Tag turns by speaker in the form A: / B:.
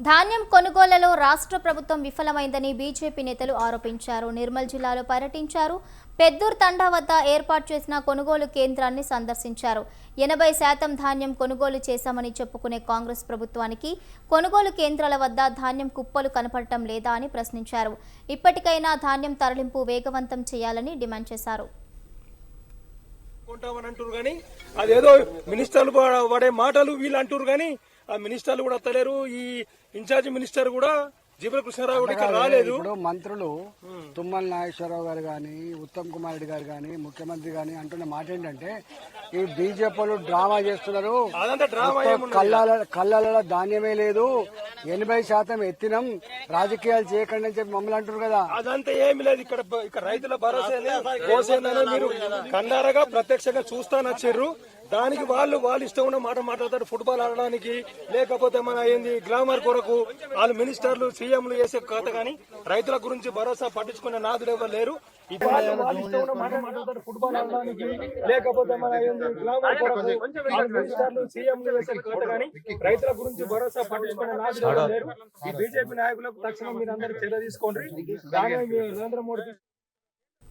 A: ధాన్యం కొనుగోళ్లలో రాష్ట్ర ప్రభుత్వం విఫలమైందని బీజేపీ నేతలు ఆరోపించారు. నిర్మల్ జిల్లాలో పర్యటించారు. పెద్దూర్ తండా వద్ద ఏర్పాటు చేసిన కొనుగోలు కేంద్రాన్ని సందర్శించారు. 80% ధాన్యం కొనుగోలు చేశామని చెప్పుకునే కాంగ్రెస్ ప్రభుత్వానికి కొనుగోలు కేంద్రాల వద్ద ధాన్యం కుప్పలు కనపడటం లేదా అని ప్రశ్నించారు. ఇప్పటికైనా ధాన్యం తరలింపు వేగవంతం చేయాలని డిమాండ్ చేశారు.
B: అదేదో మినిస్టర్లు పడే మాటలు వీళ్ళు అంటారు కానీ ఆ మినిస్టర్లు కూడా వస్తలేరు. ఈ ఇన్ఛార్జ్ మినిస్టర్ కూడా జీవన కృష్ణారావు కూడా ఇక్కడ రాలేదు.
C: ఇప్పుడు మంత్రులు తుమ్మల నాగేశ్వరరావు గారు గాని ఉత్తమ్ కుమార్ రెడ్డి గారు గాని ముఖ్యమంత్రి గాని అంటున్న మాట ఏంటంటే ఈ బీజేపీలు డ్రామా చేస్తున్నారు. కళ్ళలో ధాన్యమే లేదు, 80% ఎత్తినం, రాజకీయాలు చేయకండి అని చెప్పి మమ్మల్ని అంటారు కదా.
B: అదంతా ఏమి లేదు. ఇక్కడ రైతుల భరోసా మీరు కన్నారగా ప్రత్యక్షంగా చూస్తానచ్చారు. దానికి వాళ్ళు ఇష్టం ఉన్న మాట మాట్లాడతారు. ఫుట్బాల్ ఆడడానికి లేకపోతే మన ఏంది గ్లామర్ కొరకు వాళ్ళు మినిస్టర్లు సీఎంలు చేసే కథ కానీ రైతుల గురించి భరోసా పట్టించుకునే నాదుడు ఎవరు లేరు. వాళ్ళు ఇష్టం ఉన్న మాట మాట్లాడతారు. ఫుట్బాల్ ఆడడానికి లేకపోతే మన ఏంది గ్లామర్ కొరకు మినిస్టర్లు సీఎంలు చేసే కథ కానీ రైతుల గురించి భరోసా పట్టించుకునే నాదుడు ఎవరు లేరు. ఈ బీజేపీ నాయకులకు తక్షణం మీరు అందరూ చర్య తీసుకోండి. నరేంద్ర మోడీ